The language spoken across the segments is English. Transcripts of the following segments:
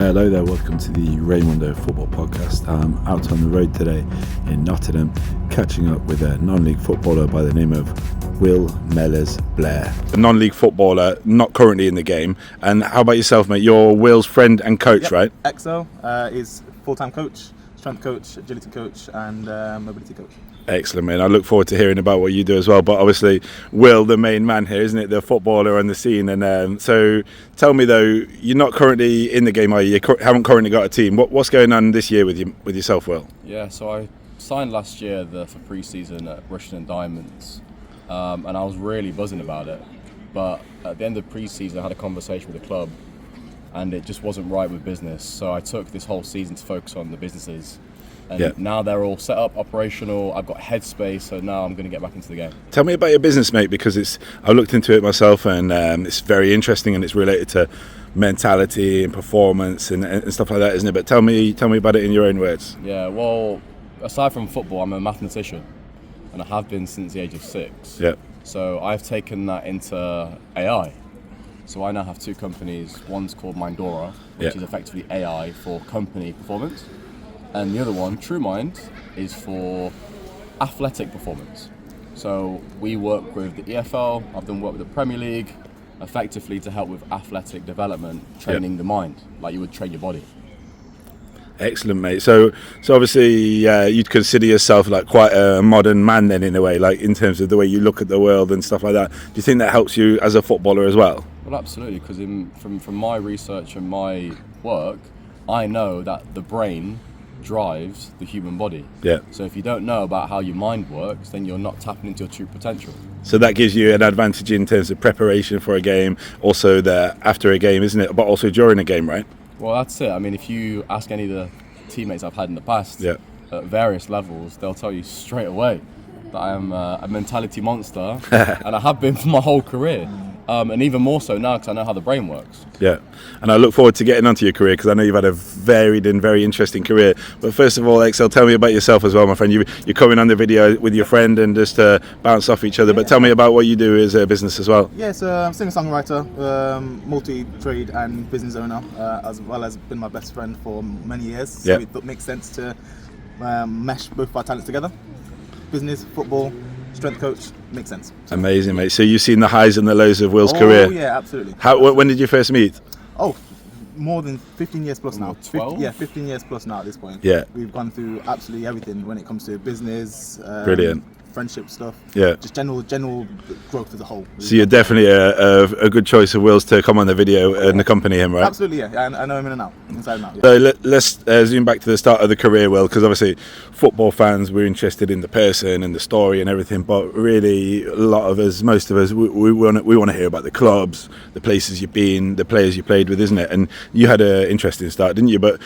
Hello there, welcome to the Mundo football podcast. I'm out on the road today in Nottingham, catching up with a non-league footballer by the name of Mellors-Blair. A non-league footballer, not currently in the game. And how about yourself, mate? You're Will's friend and coach, right? XO is full-time coach, strength coach, agility coach and mobility coach. Excellent, man. I look forward to hearing about what you do as well. But obviously, Will, the main man here, isn't it? The footballer on the scene. And so tell me, though, you're not currently in the game, are you? You haven't currently got a team. What's going on this year with yourself, Will? Yeah, so I signed last year for pre-season at Russian and Diamonds. And I was really buzzing about it. But at the end of pre-season, I had a conversation with the club. And it just wasn't right with business. So I took this whole season to focus on the businesses. And now they're all set up, operational. I've got headspace, so now I'm going to get back into the game. Tell me about your business, mate, because I've looked into it myself, and it's very interesting, and it's related to mentality and performance and stuff like that, isn't it? But tell me about it in your own words. Yeah, well, aside from football, I'm a mathematician, and I have been since the age of 6. Yeah. So I've taken that into AI. So I now have 2 companies. One's called Mundo, which is effectively AI for company performance. And the other one, TrueMind, is for athletic performance. So we work with the EFL, I've done work with the Premier League, effectively to help with athletic development, training the mind, like you would train your body. Excellent, mate. So obviously you'd consider yourself like quite a modern man then, in a way, like in terms of the way you look at the world and stuff like that. Do you think that helps you as a footballer as well? Well, absolutely, because from my research and my work, I know that the brain drives the human body. Yeah. So if you don't know about how your mind works, then you're not tapping into your true potential. So that gives you an advantage in terms of preparation for a game, also after a game, isn't it? But also during a game, right? Well, that's it. I mean, if you ask any of the teammates I've had in the past at various levels, they'll tell you straight away that I am a mentality monster, and I have been for my whole career. And even more so now because I know how the brain works. Yeah, and I look forward to getting onto your career because I know you've had a varied and very interesting career. But first of all, XL, tell me about yourself as well, my friend. You're coming on the video with your friend and just bounce off each other. But tell me about what you do as a business as well. Yeah, so I'm singer-songwriter, multi-trade and business owner, as well as been my best friend for many years. So it makes sense to mesh both our talents together. Business, football, strength coach, makes sense. Amazing, mate. So you've seen the highs and the lows of Will's career? Oh, yeah, absolutely. When did you first meet? Oh, more than 15 years plus now. 12? 15 years plus now at this point. Yeah. We've gone through absolutely everything when it comes to business, brilliant, friendship stuff. Yeah. Just general growth as a whole. So you're definitely a good choice of Will's to come on the video and accompany him, right? Absolutely, yeah. I know him in and out, inside and out. Yeah. So let's zoom back to the start of the career, Will, because obviously football fans, we're interested in the person and the story and everything, but really a lot of us, most of us, we want to hear about the clubs, the places you've been, the players you played with, isn't it? And you had an interesting start, didn't you? But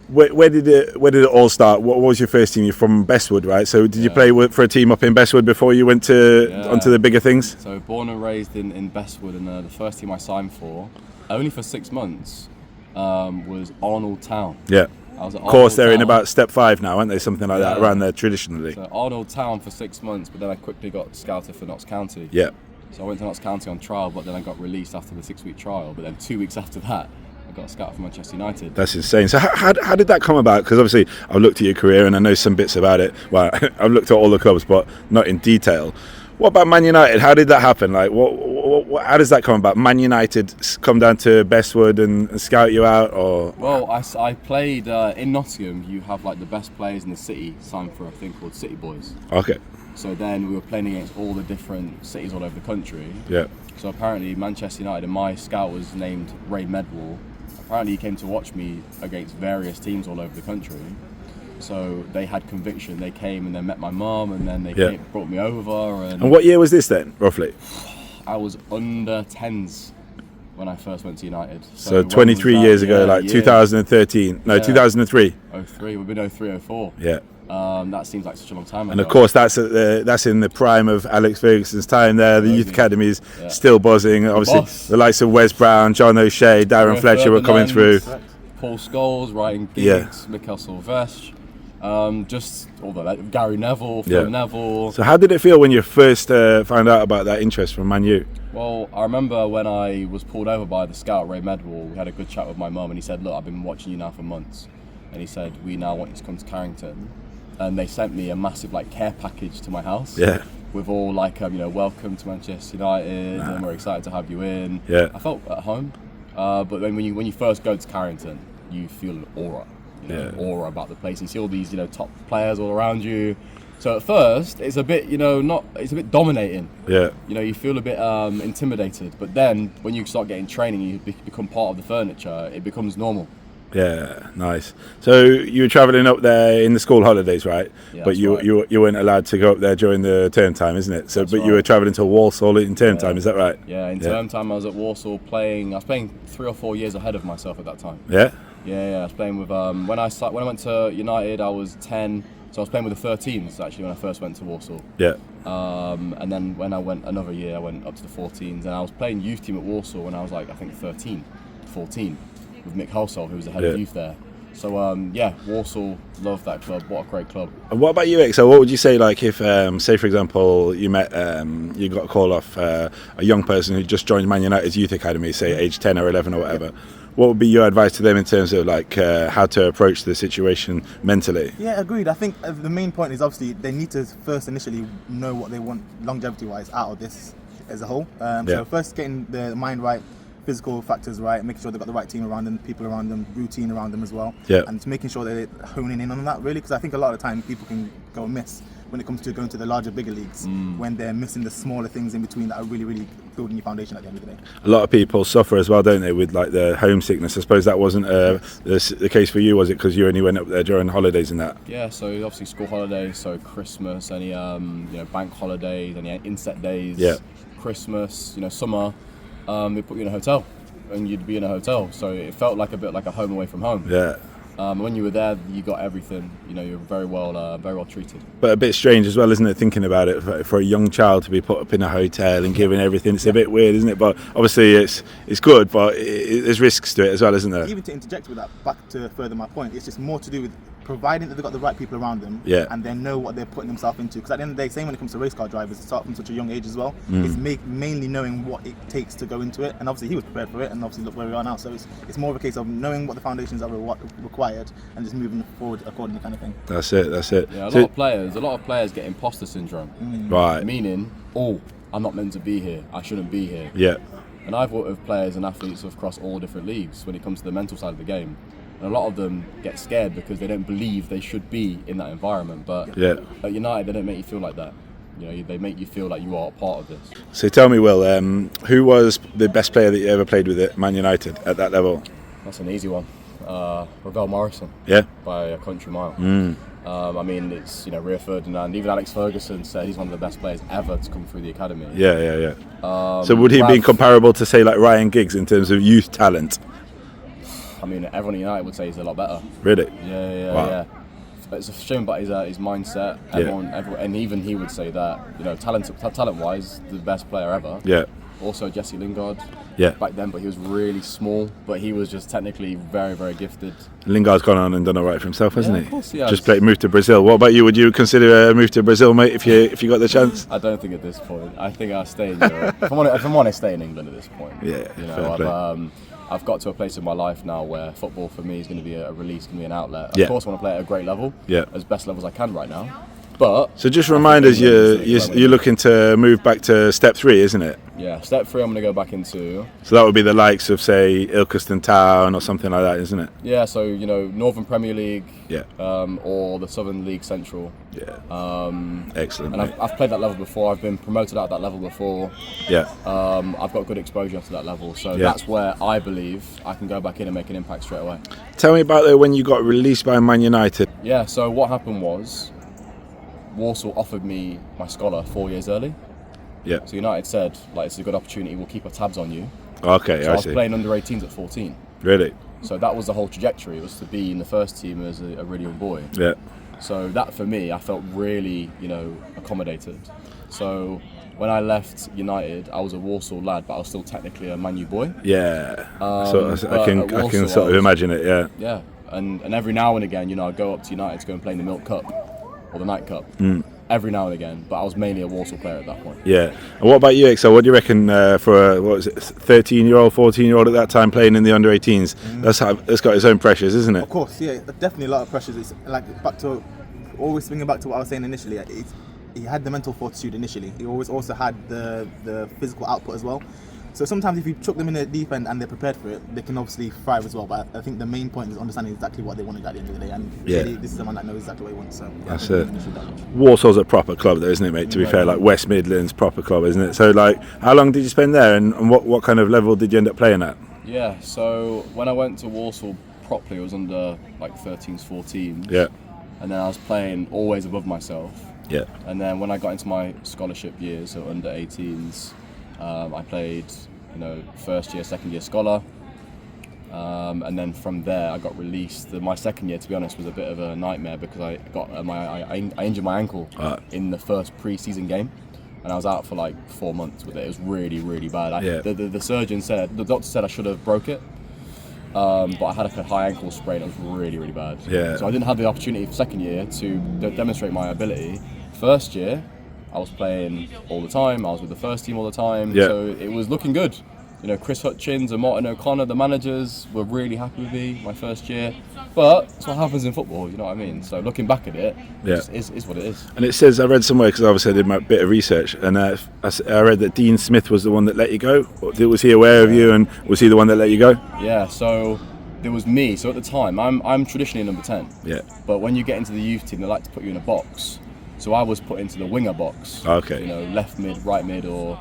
where did it all start? What was your first team? You're from Bestwood, right? So did you play for a team up in Bestwood before you went onto the bigger things? So born and raised in Bestwood, and the first team I signed for, only for 6 months, was Arnold Town. Yeah. Of course, they're in about step 5 now, aren't they? Something like that around there traditionally. So Arnold Town for 6 months, but then I quickly got scouted for Notts County. Yeah. So I went to Notts County on trial, but then I got released after the 6-week trial. But then 2 weeks after that, I got a scout for Manchester United. That's insane. So how did that come about? Because obviously I've looked at your career and I know some bits about it. Well, I've looked at all the clubs, but not in detail. What about Man United? How did that happen? Like, how does that come about? Man United come down to Bestwood and scout you out, or? Well, I played in Nottingham. You have like the best players in the city signed for a thing called City Boys. Okay. So then we were playing against all the different cities all over the country. Yeah. So apparently Manchester United, and my scout was named Ray Medwall. Apparently he came to watch me against various teams all over the country. So they had conviction. They came and they met my mum, and then they brought me over. And what year was this then, roughly? I was under 10s when I first went to United. So 23 years ago, like 2013. No, 2003. 03. We've been 03, 04. Yeah. That seems like such a long time ago. And of course, that's in the prime of Alex Ferguson's time there. The youth academies still buzzing. Obviously, the likes of Wes Brown, John O'Shea, Darren Fletcher were coming through. Paul Scholes, Ryan Giggs, Mikel Sylvestre. Just all that Gary Neville, Phil Neville. So how did it feel when you first found out about that interest from Man U? Well, I remember when I was pulled over by the scout Ray Medwall. We had a good chat with my mum, and he said, "Look, I've been watching you now for months," and he said, "We now want you to come to Carrington." And they sent me a massive care package to my house. Yeah. With all welcome to Manchester United, and we're excited to have you in. Yeah. I felt at home, but then when you first go to Carrington, you feel an aura. Aura about the place. You see all these, top players all around you. So at first, it's a bit, it's a bit dominating. Yeah. You feel a bit intimidated. But then, when you start getting training, you become part of the furniture. It becomes normal. Yeah, nice. So you were travelling up there in the school holidays, right? Yeah, but you weren't allowed to go up there during the term time, isn't it? So, That's but right. you were travelling to Walsall in term time, is that right? Yeah, in term time, I was at Walsall playing. I was playing 3 or 4 years ahead of myself at that time. Yeah. Yeah, I was playing with when I went to United, I was 10, so I was playing with the 13s actually when I first went to Walsall. Yeah. And then when I went another year, I went up to the 14s, and I was playing youth team at Walsall when I was I think 13, 14, with Mick Hulsall, who was the head of youth there. So Walsall, love that club. What a great club. And what about you, so what would you say if say for example you met you got a call off a young person who just joined Man United's youth academy, say age 10 or 11 or whatever, what would be your advice to them in terms of how to approach the situation mentally? Yeah, agreed. I think the main point is obviously they need to first initially know what they want longevity wise out of this as a whole. So first getting the mind right, physical factors right, making sure they've got the right team around them, people around them, routine around them as well. Yeah. And making sure they're honing in on that really, because I think a lot of the time people can go amiss when it comes to going to the larger, bigger leagues, when they're missing the smaller things in between that are really, really building your foundation at the end of the day. A lot of people suffer as well, don't they, with the homesickness. I suppose that wasn't the case for you, was it? Because you only went up there during holidays and that. Yeah, so obviously school holidays, so Christmas, any bank holidays, any inset days, Christmas, summer, they put you in a hotel, and you'd be in a hotel. So it felt a bit like a home away from home. Yeah. When you were there, you got everything. You were very well treated. But a bit strange as well, isn't it? Thinking about it, for a young child to be put up in a hotel and given everything, it's a bit weird, isn't it? But obviously, it's good, but there's risks to it as well, isn't there? Even to interject with that, back to further my point, it's just more to do with providing that they've got the right people around them, and they know what they're putting themselves into. Because at the end of the day, same when it comes to race car drivers, start from such a young age as well. It's mainly knowing what it takes to go into it, and obviously he was prepared for it, and obviously look where we are now. So it's more of a case of knowing what the foundations are required and just moving forward accordingly, kind of thing. That's it. Yeah, a lot of players get imposter syndrome. Right. Meaning, I'm not meant to be here. I shouldn't be here. Yeah. And I've worked with players and athletes across all different leagues when it comes to the mental side of the game. And a lot of them get scared because they don't believe they should be in that environment. But at United, they don't make you feel like that. They make you feel like you are a part of this. So tell me, Will, who was the best player that you ever played with at Man United at that level? That's an easy one. Ravel Morrison. Yeah. By a country mile. It's Rio Ferdinand. Even Alex Ferguson said he's one of the best players ever to come through the academy. Yeah. So would he be comparable to say Ryan Giggs in terms of youth talent? Everyone at United would say he's a lot better. Really? Yeah. Wow. Yeah. It's a shame about his mindset. Everyone, and even he would say that talent-wise, the best player ever. Yeah. Also Jesse Lingard. Yeah. Back then, but he was really small. But he was just technically very, very gifted. Lingard's gone on and done all right for himself, hasn't he? Of course he has. Just moved to Brazil. What about you? Would you consider a move to Brazil, mate, if you got the chance? I don't think at this point. I think I'll stay in Europe. If I'm honest, stay in England at this point. Yeah. Fair play. I've got to a place in my life now where football for me is going to be a release, going to be an outlet. Of course, I want to play at a great level, as best levels I can right now. But so just remind us, you're looking to move back to step 3, isn't it? Yeah, step 3 I'm going to go back into. So that would be the likes of, say, Ilkeston Town or something like that, isn't it? Yeah, so Northern Premier League, yeah, or the Southern League Central. Yeah. Excellent. And I've played that level before. I've been promoted out that level before. Yeah. I've got good exposure to that level, so that's where I believe I can go back in and make an impact straight away. Tell me about when you got released by Man United. Yeah. So what happened was, Walsall offered me my scholar 4 years early. Yeah. So United said, it's a good opportunity, we'll keep our tabs on you. Okay, so I was see. playing under 18s at 14. Really? So that was the whole trajectory, was to be in the first team as a really young boy. Yeah. So that for me, I felt really, accommodated. So when I left United, I was a Walsall lad, but I was still technically a Man U boy. Yeah. So I can sort of imagine it, yeah. Yeah. And every now and again, you know, I go up to United to go and play in the Milk Cup or the Night Cup. Every now and again, but I was mainly a Walsall player at that point. Yeah. And what about you, XL? What do you reckon for a, 13-year-old, 14-year-old at that time playing in the under-18s? That's got its own pressures, isn't it? Of course, yeah, definitely a lot of pressures. It's like always swinging back to what I was saying initially. He had the mental fortitude initially. He always also had the physical output as well. So sometimes if you chuck them in the deep end and they're prepared for it, they can obviously thrive as well. But I think the main point is understanding exactly what they want at the end of the day. And really, this is someone that knows exactly what he wants. So that's it. Walsall's a proper club, though, isn't it, mate? To be fair, like West Midlands, proper club, isn't it? So, like, how long did you spend there, and what kind of level did you end up playing at? Yeah. So when I went to Walsall properly, I was under like 13s, 14s. Yeah. And then I was playing always above myself. Yeah. And then when I got into my scholarship years, so under 18s, I played, you know, first year, second year scholar. And then from there, I got released. My second year, to be honest, was a bit of a nightmare because I got I injured my ankle in the first pre-season game, and I was out for like 4 months with it. It was really, really bad. The surgeon said, the doctor said I should have broke it, but I had like a high ankle sprain. It was really, really bad. Yeah. So I didn't have the opportunity for second year to demonstrate my ability. First year, I was playing all the time. I was with the first team all the time. Yeah. So it was looking good. You know, Chris Hutchins and Martin O'Connor, the managers, were really happy with me my first year. But that's what happens in football, you know what I mean? So looking back at it, it is what it is. And it says, I read somewhere, because obviously I did my bit of research, and I read that Dean Smith was the one that let you go. Was he aware of you, and was he the one that let you go? Yeah, so there was me. So at the time, I'm traditionally number 10. Yeah. But when you get into the youth team, they like to put you in a box. So I was put into the winger box. Okay. You know, left mid, right mid, or...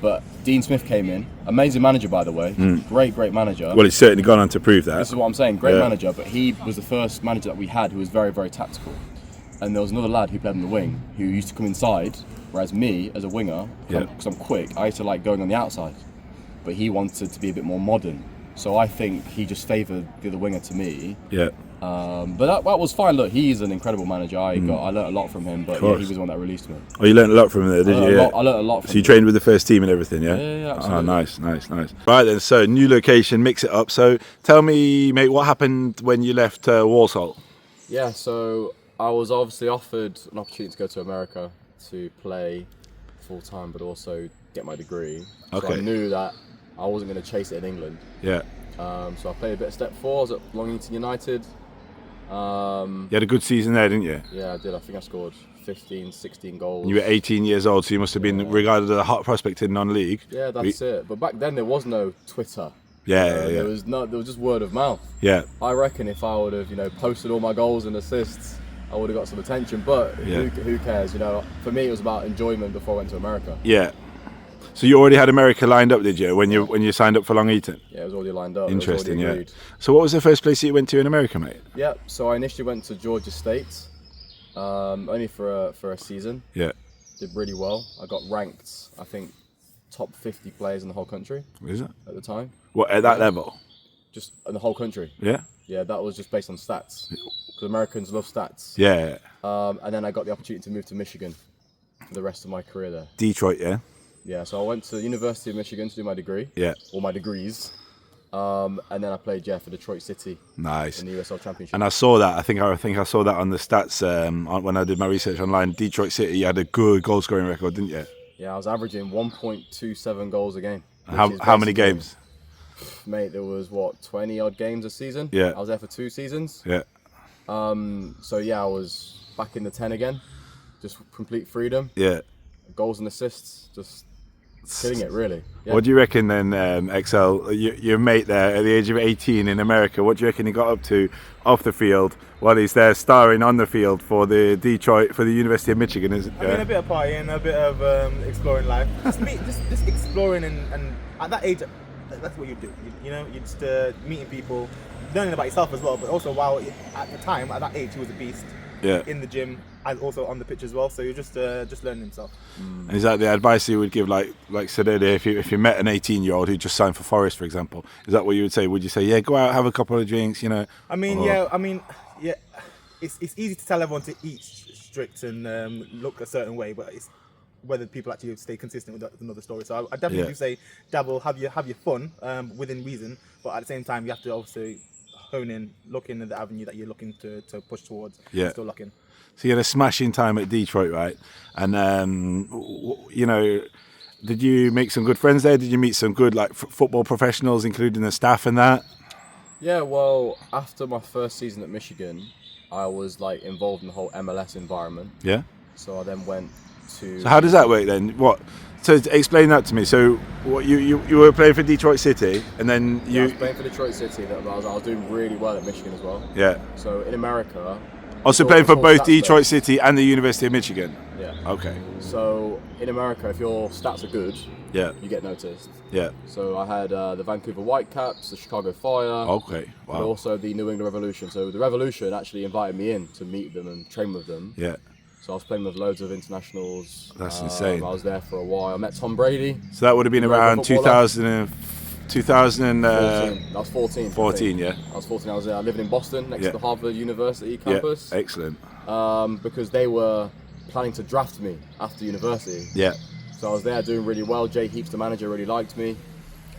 but Dean Smith came in, amazing manager by the way, great manager. Well, he's certainly gone on to prove that. This is what I'm saying, great manager, but he was the first manager that we had who was very, very tactical. And there was another lad who played on the wing who used to come inside, whereas me, as a winger, because I'm quick, I used to like going on the outside. But he wanted to be a bit more modern. So I think he just favoured the other winger to me. Yeah. But that was fine. Look, he's an incredible manager. I learnt a lot from him, but yeah, he was the one that released me. Oh, you learnt a lot from him there, did you? I learnt a lot from him. So you trained with the first team and everything, yeah? Yeah, absolutely. Oh, nice. Right then, so new location, mix it up. So tell me, mate, what happened when you left Walsall? Yeah, so I was obviously offered an opportunity to go to America to play full time, but also get my degree. Okay. So I knew that I wasn't going to chase it in England. Yeah. So I played a bit of step 4. I was at Long United. You had a good season there, didn't you? Yeah, I did. I think I scored 15, 16 goals. And you were 18 years old, so you must have been regarded as a hot prospect in non-league. Yeah, that's it. But back then there was no Twitter. Yeah. There was just word of mouth. Yeah. I reckon if I would have, posted all my goals and assists, I would have got some attention. But who cares? For me it was about enjoyment before I went to America. Yeah. So you already had America lined up, did you, when you signed up for Long Eaton? Yeah, it was already lined up. Interesting, yeah. So what was the first place that you went to in America, mate? Yeah, so I initially went to Georgia State, only for a season. Yeah. Did really well. I got ranked, I think, top 50 players in the whole country. Is it? At the time. What, at that level? Just in the whole country. Yeah? Yeah, that was just based on stats. Because Americans love stats. Yeah. And then I got the opportunity to move to Michigan for the rest of my career there. Detroit, yeah? Yeah, so I went to the University of Michigan to do my degree. Yeah. All my degrees. And then I played for Detroit City. Nice. In the USL Championship. And I saw that. I think I saw that on the stats when I did my research online. Detroit City, you had a good goal scoring record, didn't you? Yeah, I was averaging 1.27 goals a game. How many games? Mate, there was 20 odd games a season. Yeah. I was there for 2 seasons. Yeah. So yeah, I was back in the 10 again. Just complete freedom. Yeah. Goals and assists, just killing it, really. Yeah. What do you reckon then, XL, your mate there at the age of 18 in America, what do you reckon he got up to off the field while he's there starring on the field for the University of Michigan? A bit of partying, a bit of exploring life. Just exploring, and at that age, that's what you do. You're just meeting people, learning about yourself as well, but also while at the time, at that age, he was a beast. Yeah. In the gym and also on the pitch as well, so you're just learning himself. And is that the advice you would give, like said earlier, if you met an 18-year-old who just signed for Forest, for example, is that what you would say? Would you say, yeah, go out, have a couple of drinks, yeah, it's easy to tell everyone to eat strict and look a certain way, but it's whether people actually stay consistent with that is another story. So I definitely do say dabble, have your fun within reason, but at the same time you have to obviously hone in, look in the avenue that you're looking to push towards. Yeah. Still looking. So you had a smashing time at Detroit, right? And you know, did you make some good friends there? Did you meet some good like football professionals, including the staff and that? Yeah, well, after my first season at Michigan, I was like involved in the whole MLS environment. Yeah. So I then went to. So how does that work then? What? So explain that to me. So what you were playing for Detroit City, and then I was playing for Detroit City. I was doing really well at Michigan as well. Yeah. So in America. Also playing for both Detroit City and the University of Michigan. Yeah. Okay. So in America, if your stats are good, yeah, you get noticed. Yeah. So I had the Vancouver Whitecaps, the Chicago Fire. Okay. Wow. And also the New England Revolution. So the Revolution actually invited me in to meet them and train with them. Yeah. So I was playing with loads of internationals. That's insane. I was there for a while. I met Tom Brady. So that would have been around 2000. 2014. I was 14. 14, yeah. I was 14. I was living in Boston next to the Harvard University campus. Yeah, excellent. Because they were planning to draft me after university. Yeah. So I was there doing really well. Jay Heaps, the manager, really liked me.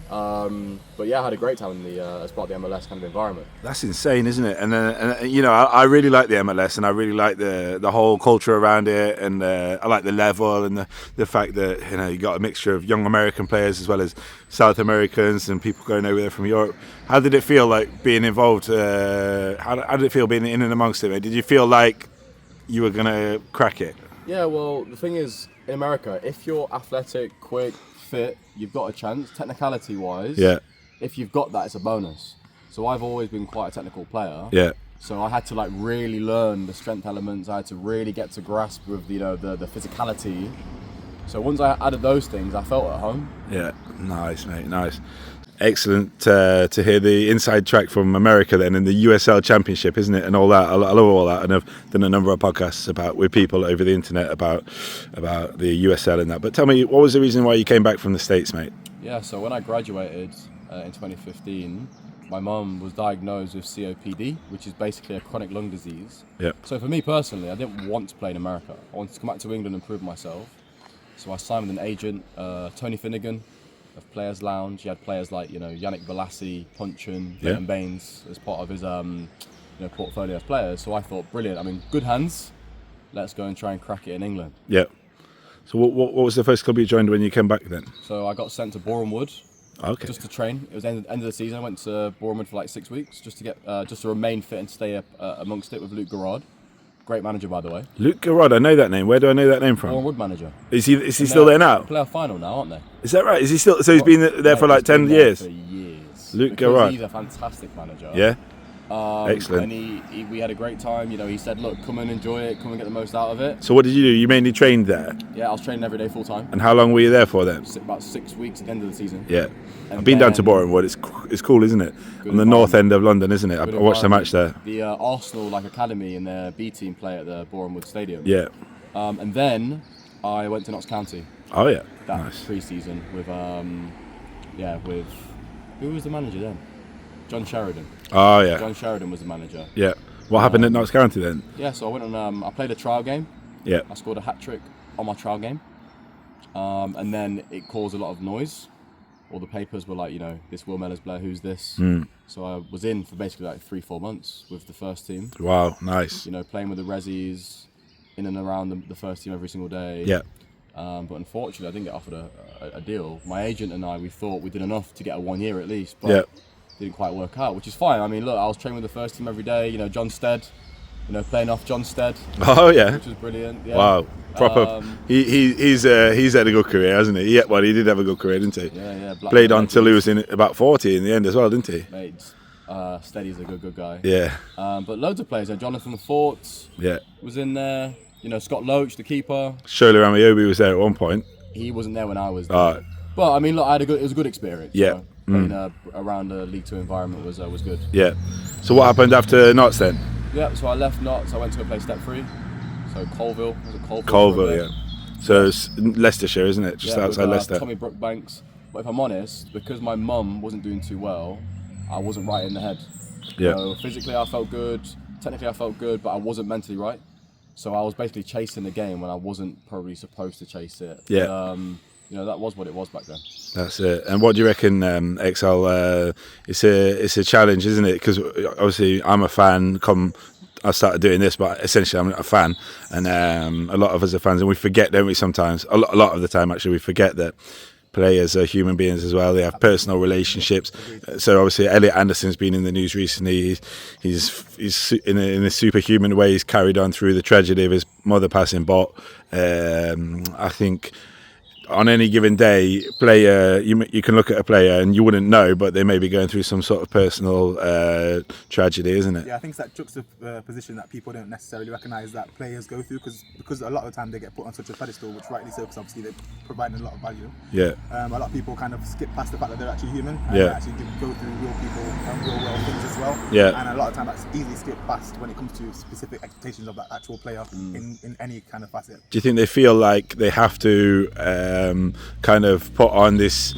But yeah, I had a great time in the as part of the MLS kind of environment. That's insane, isn't it? And you know, I really like the MLS, and I really like the whole culture around it, and I like the level and the fact that you know you got a mixture of young American players as well as South Americans and people going over there from Europe. How did it feel like being involved? How did it feel being in and amongst it? Did you feel like you were gonna crack it? Yeah, well, the thing is, in America, if you're athletic, quick, fit, you've got a chance, technicality wise. Yeah. If you've got that, it's a bonus. So I've always been quite a technical player. Yeah. So I had to like really learn the strength elements. I had to really get to grasp with the physicality. So once I added those things, I felt at home. Yeah, nice, mate, nice. Excellent to hear the inside track from America then in the USL Championship, isn't it? And all that. I love all that, and I've done a number of podcasts with people over the internet about the USL and that. But tell me, what was the reason why you came back from the States, mate? Yeah, so when I graduated in 2015, my mum was diagnosed with COPD, which is basically a chronic lung disease. Yeah. So for me personally, I didn't want to play in America. I wanted to come back to England and prove myself. So I signed with an agent, Tony Finnegan, of Players Lounge. He had players like Yannick Bolasie, Punchin, Leighton Baines as part of his portfolio of players. So I thought, brilliant. I'm in good hands. Let's go and try and crack it in England. Yeah. So what was the first club you joined when you came back then? So I got sent to Boreham Wood. Okay. Just to train. It was end of the season. I went to Boreham Wood for like 6 weeks just to get just to remain fit and stay up amongst it with Luke Garrard. Great manager, by the way. Luke Garrard, I know that name. Where do I know that name from? Boreham Wood manager. Is he still there now? Playoff final now, aren't they? Is that right? Is he still? So he's been there for like 10 years. For years. Luke Because Garrard. He's a fantastic manager. Yeah. Excellent. And we had a great time. He said, look, come and enjoy it. Come and get the most out of it. So what did you do? You mainly trained there. Yeah, I was training every day full time. And how long were you there for then? About 6 weeks at the end of the season. Yeah. I've been down to Boreham Wood. It's cool, isn't it? On the north end of London, isn't it? I watched the match there. The Arsenal academy and their B team play at the Boreham Wood Stadium. Yeah. And then I went to Notts County. Oh yeah. That nice. pre-season with who was the manager then? John Sheridan. Oh yeah. John Sheridan was the manager. Yeah. What happened at Notts County then? Yeah, so I went on. I played a trial game. Yeah. I scored a hat trick on my trial game, and then it caused a lot of noise. All the papers were like, this Will Mellors-Blair, who's this? So I was in for basically like 3-4 months with the first team. Wow, nice. Playing with the Rezzies, in and around the first team every single day. Yeah. But unfortunately, I didn't get offered a deal. My agent and we thought we did enough to get a 1 year at least, but didn't quite work out, which is fine. I mean, look, I was training with the first team every day. John Stead, playing off John Stead. Oh yeah. Which was brilliant. Yeah. Wow. Proper. He's had a good career, hasn't he? Yeah. Well, he did have a good career, didn't he? Yeah. Played on till he was in about 40 in the end as well, didn't he? Mate, Steady's a good guy. Yeah. But loads of players. Jonathan Fort. Yeah. Was in there. Scott Loach, the keeper. Shola Ramiobi was there at one point. He wasn't there when I was there. But I mean, look, it was a good experience. Yeah. Playing around a League Two environment was good. Yeah. So what happened after Notts then? Yeah. So I left Notts. I went to go play Step 3. So Colville. Was it Colville? Colville, yeah. So it's Leicestershire, isn't it? Just outside with, Leicester. Tommy Brookbanks. But if I'm honest, because my mum wasn't doing too well, I wasn't right in the head. Yeah. So physically I felt good, technically I felt good, but I wasn't mentally right. So I was basically chasing the game when I wasn't probably supposed to chase it. Yeah. But, that was what it was back then. That's it. And what do you reckon, XL? It's a challenge, isn't it? Because obviously I'm a fan. I started doing this, but essentially I'm not a fan, and a lot of us are fans, and we forget, don't we? Sometimes, a lot of the time, actually, we forget that players are human beings as well. They have personal relationships. So obviously, Elliot Anderson's been in the news recently. He's in a superhuman way. He's carried on through the tragedy of his mother passing, but I think on any given day, player you can look at a player and you wouldn't know, but they may be going through some sort of personal tragedy, isn't it? Yeah, I think it's that juxtaposition that people don't necessarily recognise that players go through, because a lot of the time they get put on such a pedestal, which rightly so, because obviously they provide a lot of value. Yeah. A lot of people kind of skip past the fact that they're actually human, and Yeah. they actually do go through real people and real world things as well. Yeah. And a lot of time that's easily skipped past when it comes to specific expectations of that actual player in any kind of facet. Do you think they feel like they have to kind of put on this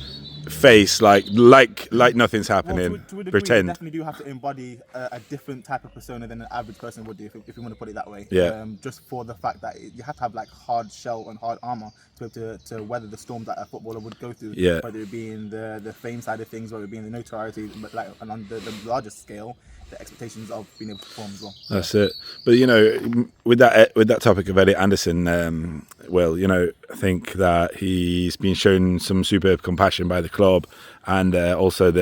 face like nothing's happening, Well, to a degree, pretend? you definitely do have to embody a different type of persona than an average person would do, if you want to put it that way. Yeah. Just for the fact that you have to have like hard shell and hard armor to be able to weather the storms that a footballer would go through. Yeah. Whether it be in the fame side of things, whether it be in the notoriety, but like and on the largest scale, the expectations of being able to perform as well. That's it. But with that topic of Elliot Anderson, I think that he's been shown some superb compassion by the club and also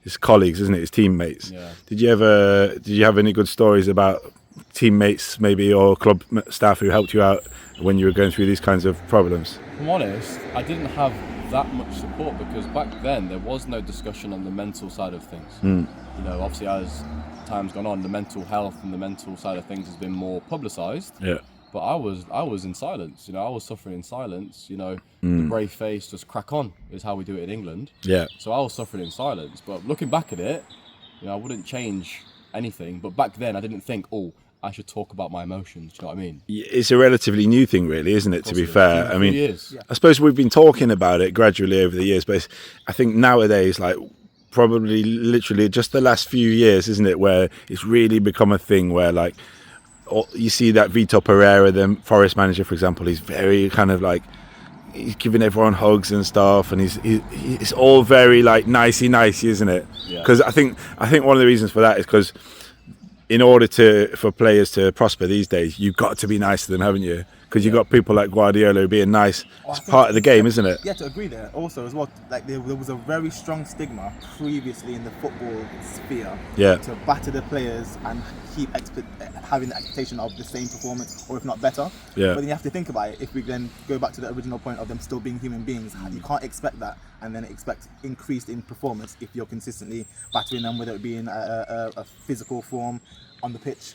his colleagues, isn't it? His teammates. Yeah. Did you have any good stories about teammates, maybe, or club staff who helped you out when you were going through these kinds of problems? If I'm honest, I didn't have that much support because back then there was no discussion on the mental side of things. Obviously as time's gone on, the mental health and the mental side of things has been more publicised. Yeah. But I was in silence. I was suffering in silence. The brave face, just crack on is how we do it in England. Yeah. So I was suffering in silence. But looking back at it, I wouldn't change anything. But back then I didn't think, I should talk about my emotions. Do you know what I mean? It's a relatively new thing, really, isn't it? To be fair, I mean, years. I suppose we've been talking about it gradually over the years, but I think nowadays, like probably literally just the last few years, isn't it, where it's really become a thing where like you see that Vitor Pereira, the Forest manager, for example, he's very kind of like he's giving everyone hugs and stuff, and it's all very like nicey, isn't it? Because I think one of the reasons for that is because in order for players to prosper these days, you've got to be nice to them, haven't you? Because you've got people like Guardiola being nice. It's part of the game, isn't it? Yeah, to agree there. Also, as well, like there was a very strong stigma previously in the football sphere to batter the players and keep having the expectation of the same performance, or if not better. Yeah. But then you have to think about it. If we then go back to the original point of them still being human beings, you can't expect that and then expect increased in performance if you're consistently battering them, whether it be in a physical form on the pitch,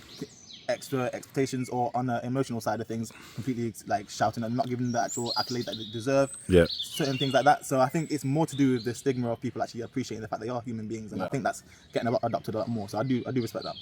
extra expectations, or on the emotional side of things, completely like shouting and not giving them the actual accolade that they deserve. Yeah. Certain things like that. So I think it's more to do with the stigma of people actually appreciating the fact they are human beings, and I think that's getting adopted a lot more. So I do respect that.